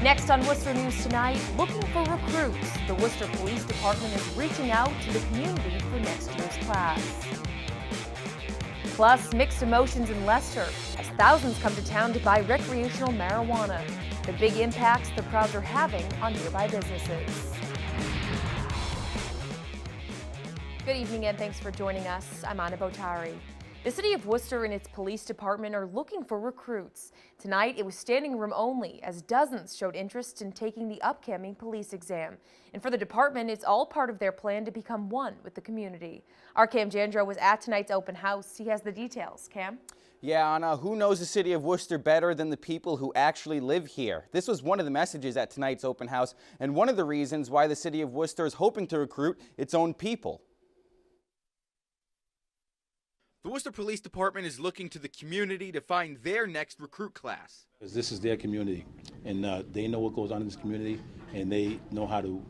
Next on Worcester News Tonight, looking for recruits. The Worcester Police Department is reaching out to the community for next year's class. Plus, mixed emotions in Leicester as thousands come to town to buy recreational marijuana. The big impacts the crowds are having on nearby businesses. Good evening and thanks for joining us. I'm Anna Botari. The city of Worcester and its police department are looking for recruits. Tonight, it was standing room only as dozens showed interest in taking the upcoming police exam. And for the department, it's all part of their plan to become one with the community. Our Cam Jandro was at tonight's open house. He has the details. Cam? Yeah, Anna, who knows the city of Worcester better than the people who actually live here? This was one of the messages at tonight's open house and one of the reasons why the city of Worcester is hoping to recruit its own people. The Worcester Police Department is looking to the community to find their next recruit class. This is their community, and they know what goes on in this community, and they know how to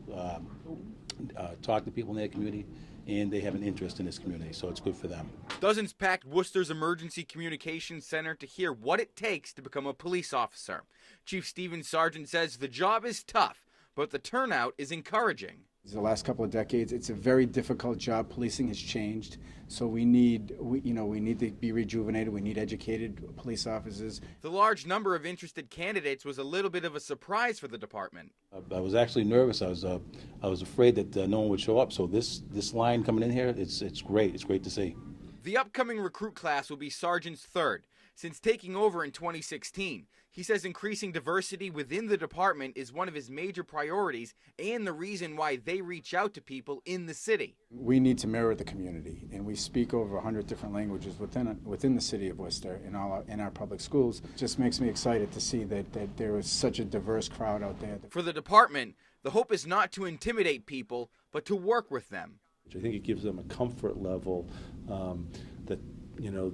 talk to people in their community, and they have an interest in this community, so it's good for them. Dozens packed Worcester's Emergency Communications Center to hear what it takes to become a police officer. Chief Stephen Sargent says the job is tough, but the turnout is encouraging. The last couple of decades, it's a very difficult job. Policing has changed, so we need to be rejuvenated. We need educated police officers. The large number of interested candidates was a little bit of a surprise for the department. I was actually nervous. I was afraid that no one would show up. So this line coming in here, it's great. It's great to see. The upcoming recruit class will be Sargent's third since taking over in 2016. He says increasing diversity within the department is one of his major priorities and the reason why they reach out to people in the city. We need to mirror the community, and we speak over 100 different languages within the city of Worcester in our public schools. It just makes me excited to see that there is such a diverse crowd out there. For the department, the hope is not to intimidate people, but to work with them. I think it gives them a comfort level that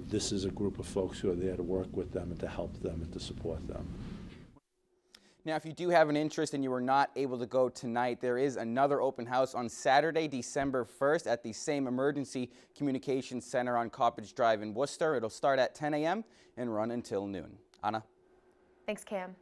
this is a group of folks who are there to work with them and to help them and to support them. Now, if you do have an interest and you were not able to go tonight, there is another open house on Saturday, December 1st at the same Emergency Communications Center on Coppage Drive in Worcester. It'll start at 10 a.m. and run until noon. Anna? Thanks, Cam.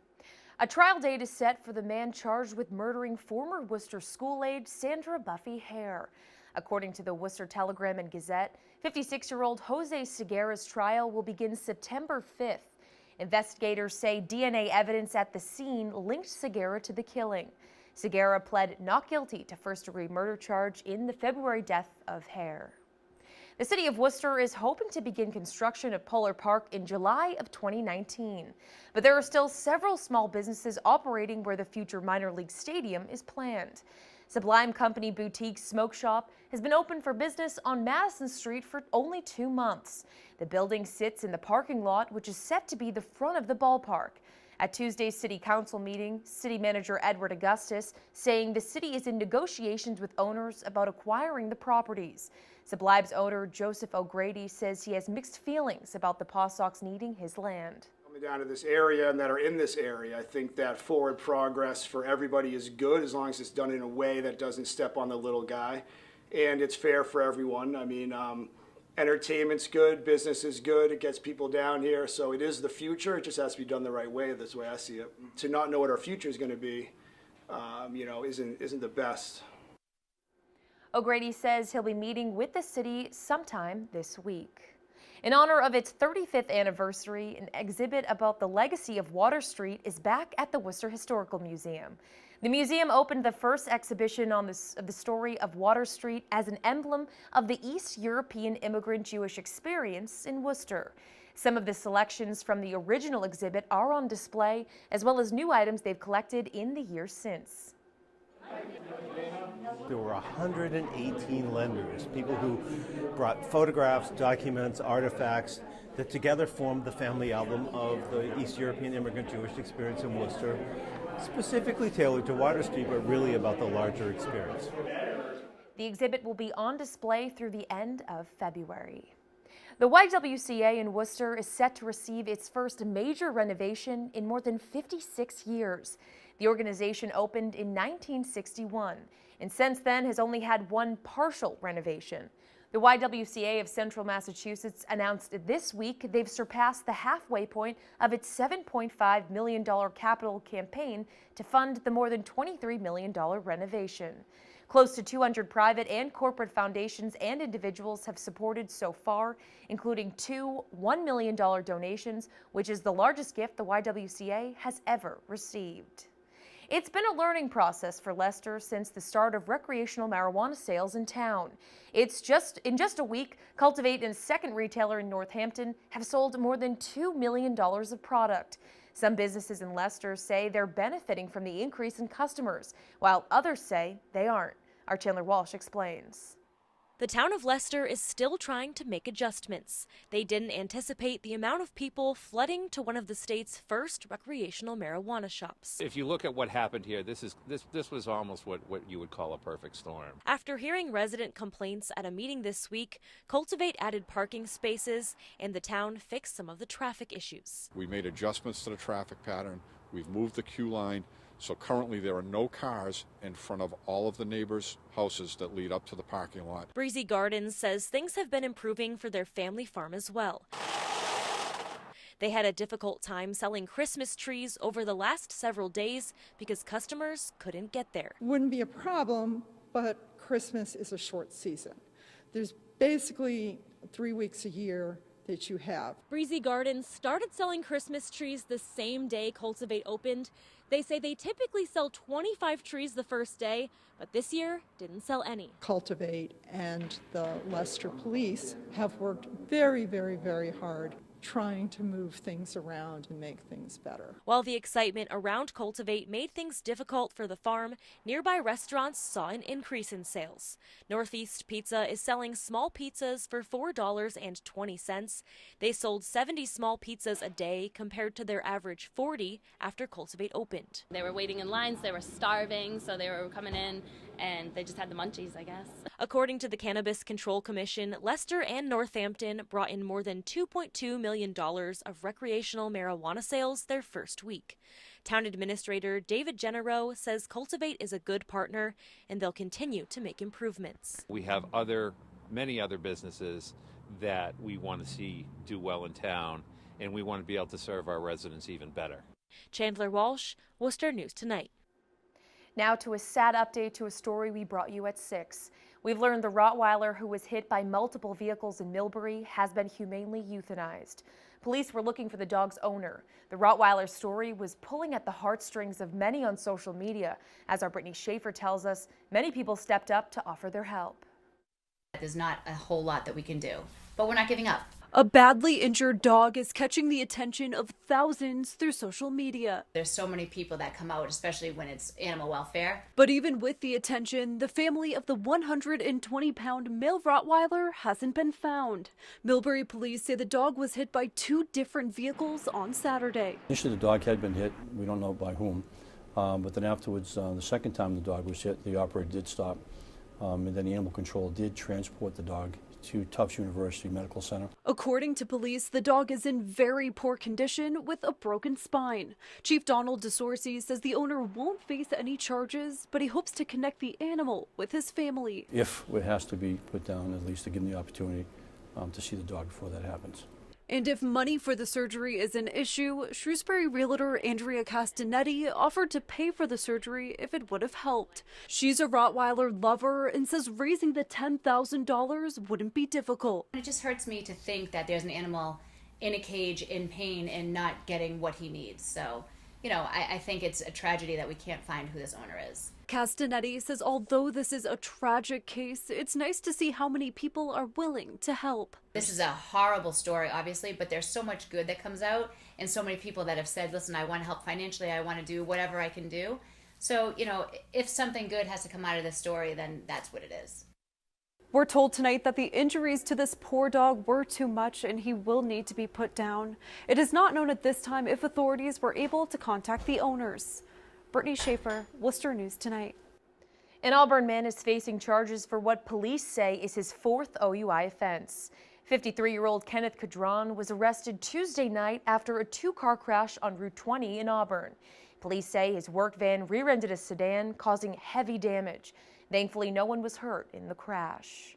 A trial date is set for the man charged with murdering former Worcester school-aide Sandra Buffy Heir. According to the Worcester Telegram and Gazette, 56-year-old Jose Segura's trial will begin September 5th. Investigators say DNA evidence at the scene linked Segura to the killing. Segura pled not guilty to first-degree murder charge in the February death of Heir. The city of Worcester is hoping to begin construction of Polar Park in July of 2019. But there are still several small businesses operating where the future minor league stadium is planned. Sublime Company Boutique Smoke Shop has been open for business on Madison Street for only 2 months. The building sits in the parking lot, which is set to be the front of the ballpark. At Tuesday's City Council meeting, City Manager Edward Augustus saying the city is in negotiations with owners about acquiring the properties. Sublime's owner Joseph O'Grady says he has mixed feelings about the Paw Sox needing his land. Coming down to this area and that are in this area, I think that forward progress for everybody is good as long as it's done in a way that doesn't step on the little guy and it's fair for everyone. I mean, entertainment's good, business is good, it gets people down here, so it is the future. It just has to be done the right way. That's the way I see it. To not know what our future is going to be, isn't the best. O'Grady says he'll be meeting with the city sometime this week. In honor of its 35th anniversary, an exhibit about the legacy of Water Street is back at the Worcester Historical Museum. The museum opened the first exhibition on the story of Water Street as an emblem of the East European immigrant Jewish experience in Worcester. Some of the selections from the original exhibit are on display, as well as new items they've collected in the years since. There were 118 lenders, people who brought photographs, documents, artifacts that together formed the family album of the East European immigrant Jewish experience in Worcester, specifically tailored to Water Street, but really about the larger experience. The exhibit will be on display through the end of February. The YWCA in Worcester is set to receive its first major renovation in more than 56 years. The organization opened in 1961 and since then has only had one partial renovation. The YWCA of Central Massachusetts announced this week they've surpassed the halfway point of its $7.5 million capital campaign to fund the more than $23 million renovation. Close to 200 private and corporate foundations and individuals have supported so far, including two $1 million donations, which is the largest gift the YWCA has ever received. It's been a learning process for Leicester since the start of recreational marijuana sales in town. In just a week, Cultivate and a second retailer in Northampton have sold more than $2 million of product. Some businesses in Leicester say they're benefiting from the increase in customers, while others say they aren't. Our Chandler Walsh explains. The town of Leicester is still trying to make adjustments. They didn't anticipate the amount of people flooding to one of the state's first recreational marijuana shops. If you look at what happened here, this was almost what you would call a perfect storm. After hearing resident complaints at a meeting this week, Cultivate added parking spaces and the town fixed some of the traffic issues. We made adjustments to the traffic pattern. We've moved the queue line. So currently there are no cars in front of all of the neighbors' houses that lead up to the parking lot. Breezy Gardens says things have been improving for their family farm as well. They had a difficult time selling Christmas trees over the last several days because customers couldn't get there. Wouldn't be a problem, but Christmas is a short season. There's basically 3 weeks a year that you have. Breezy Gardens started selling Christmas trees the same day Cultivate opened. They say they typically sell 25 trees the first day, but this year didn't sell any. Cultivate and the Leicester Police have worked very, very, very hard trying to move things around and make things better. While the excitement around Cultivate made things difficult for the farm, nearby restaurants saw an increase in sales. Northeast Pizza is selling small pizzas for $4.20. They sold 70 small pizzas a day compared to their average 40 after Cultivate opened. They were waiting in lines, they were starving, so they were coming in and they just had the munchies, I guess. According to the Cannabis Control Commission, Leicester and Northampton brought in more than $2.2 million of recreational marijuana sales their first week. Town Administrator David Genero says Cultivate is a good partner and they'll continue to make improvements. We have many other businesses that we want to see do well in town, and we want to be able to serve our residents even better. Chandler Walsh, Worcester News Tonight. Now to a sad update to a story we brought you at 6. We've learned the Rottweiler who was hit by multiple vehicles in Millbury has been humanely euthanized. Police were looking for the dog's owner. The Rottweiler's story was pulling at the heartstrings of many on social media. As our Brittany Schaefer tells us, many people stepped up to offer their help. There's not a whole lot that we can do, but we're not giving up. A badly injured dog is catching the attention of thousands through social media. There's so many people that come out, especially when it's animal welfare. But even with the attention, the family of the 120-pound male Rottweiler hasn't been found. Millbury police say the dog was hit by 2 different vehicles on Saturday. Initially, the dog had been hit. We don't know by whom. But then afterwards, the second time the dog was hit, the operator did stop. And then the animal control did transport the dog to Tufts University Medical Center. According to police, the dog is in very poor condition with a broken spine. Chief Donald DeSorcy says the owner won't face any charges, but he hopes to connect the animal with his family. If it has to be put down, at least to give them the opportunity to see the dog before that happens. And if money for the surgery is an issue, Shrewsbury realtor Andrea Castanetti offered to pay for the surgery if it would have helped. She's a Rottweiler lover and says raising the $10,000 wouldn't be difficult. It just hurts me to think that there's an animal in a cage in pain and not getting what he needs. So, I think it's a tragedy that we can't find who this owner is. Castanetti says although this is a tragic case, it's nice to see how many people are willing to help. This is a horrible story, obviously, but there's so much good that comes out and so many people that have said, listen, I want to help financially, I want to do whatever I can do. So, if something good has to come out of this story, then that's what it is. We're told tonight that the injuries to this poor dog were too much and he will need to be put down. It is not known at this time if authorities were able to contact the owners. Brittany Schaefer, Worcester News Tonight. An Auburn man is facing charges for what police say is his 4th OUI offense. 53-year-old Kenneth Cadron was arrested Tuesday night after a 2-car crash on Route 20 in Auburn. Police say his work van rear-ended a sedan, causing heavy damage. Thankfully, no one was hurt in the crash.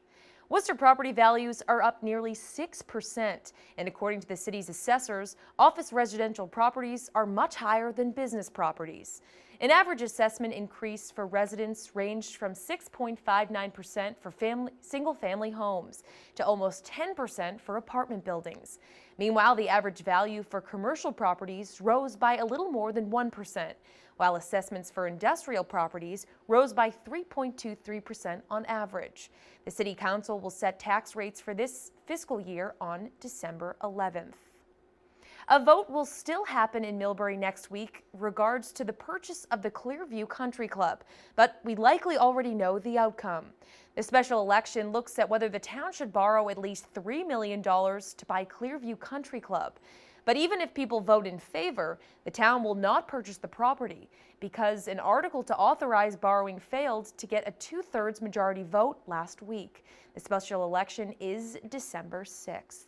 Worcester property values are up nearly 6%, and according to the city's assessors, office residential properties are much higher than business properties. An average assessment increase for residents ranged from 6.59% for single-family homes to almost 10% for apartment buildings. Meanwhile, the average value for commercial properties rose by a little more than 1%, while assessments for industrial properties rose by 3.23% on average. The City Council will set tax rates for this fiscal year on December 11th. A vote will still happen in Millbury next week regards to the purchase of the Clearview Country Club, but we likely already know the outcome. The special election looks at whether the town should borrow at least $3 million to buy Clearview Country Club. But even if people vote in favor, the town will not purchase the property because an article to authorize borrowing failed to get a 2/3 majority vote last week. The special election is December 6th.